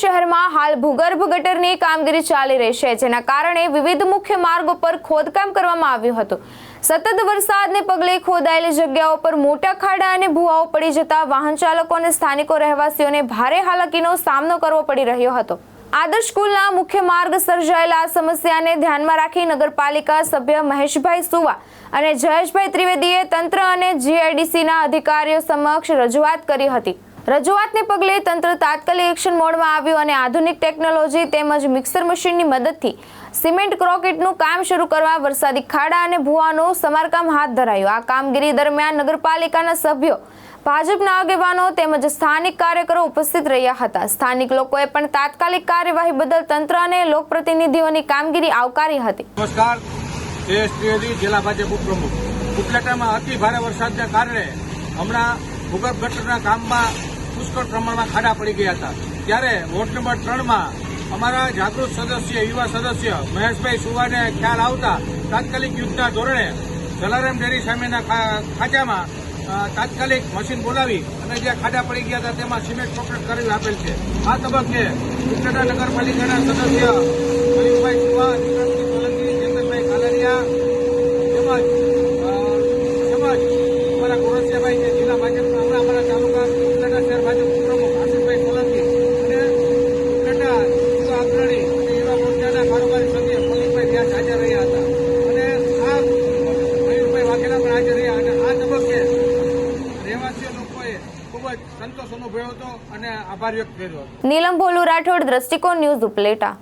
શહેરમાં હાલ ભૂગર્ભ ગટરની કામગીરી ચાલી રહી છે, જેના કારણે વિવિધ મુખ્ય માર્ગો પર ખોદકામ કરવામાં આવ્યું હતું। સતત વરસાદને પગલે ખોદાયેલી જગ્યાઓ પર મોટા ખાડા અને ભૂવાઓ પડી જતા વાહન ચાલકો અને સ્થાનિકો રહેવાસીઓને ભારે હાલાકીનો સામનો કરવો પડી રહ્યો હતો। આદર્શ સ્કૂલના મુખ્ય માર્ગ સર્જાયેલા આ સમસ્યાને ધ્યાનમાં રાખી નગરપાલિકા સભ્ય મહેશભાઈ સુવા અને જયેશભાઈ ત્રિવેદીએ તંત્ર અને જીઆઈડીસીના અધિકારીઓ સમક્ષ રજૂઆત કરી હતી। રજૂઆતને પગલે તંત્ર તાત્કાલિક એક્શન મોડમાં આવ્યું અને આધુનિક ટેકનોલોજી તેમજ મિક્સર મશીનની મદદથી સિમેન્ટ કોન્ક્રીટનું કામ શરૂ કરવા વરસાદી ખાડા અને ભૂવાનું સમારકામ હાથ ધરાયું। આ કામગીરી દરમિયાન નગરપાલિકાના સભ્યો, ભાજપના આગેવાનો તેમજ સ્થાનિક કાર્યકરો ઉપસ્થિત રહ્યા હતા। સ્થાનિક લોકોએ પણ તાત્કાલિક કાર્યવાહી બદલ તંત્ર અને લોકપ્રતિનિધિઓની કામગીરી આવકારી હતી। નમસ્કાર, જયેશ ત્રિવેદી, જિલ્લા ભાજપ ઉપપ્રમુખ। ઉપલેટામાં અતિ ભારે વરસાદના કારણે હમણાં ભૂગર્ભ ગટરના કામમાં પુષ્કળ પ્રમાણમાં ખાડા પડી ગયા હતા, ત્યારે વોર્ડ નંબર 3માં અમારા જાગૃત સદસ્ય, યુવા સદસ્ય મહેશભાઈ સુવાને ખ્યાલ આવતા તાત્કાલિક યુદ્ધના ધોરણે જલારામ ડેરી સામેના ખાંચામાં તાત્કાલિક મશીન બોલાવી અને જે ખાડા પડી ગયા હતા તેમાં સિમેન્ટ કોન્ક્રીટ કરી આપેલ છે। આ તબક્કે ઉપલેટા નગરપાલિકાના સદસ્ય મયુરભાઈ સુવા, વિક્રમસિંહ સોલંકી, ચેતનભાઈ કાલરિયા તેમજ અમારા ગોરસિયાભાઈ જે જિલ્લા ભાજપના હમણાં અમારા તાલુકા ઉપલેટા શહેર ભાજપ ઉપપ્રમુખ આશિષભાઈ સોલંકી અને ઉપલેટા યુવા અગ્રણી અને યુવા મોરચાના કારોબારી સભ્ય મલિકભાઈ વ્યાસ હાજર રહ્યા હતા અને આ મયુરભાઈ વાઘેલા પણ હાજર રહ્યા અને આ તબક્કે રહેવાસીઓ લોકોએ ખૂબ જ સંતોષ અનુભવ્યો હતો અને આભાર વ્યક્ત કર્યો હતો। નીલમ ભોલુ રાઠોડ, દ્રષ્ટિકોણ ન્યૂઝ, ઉપલેટા।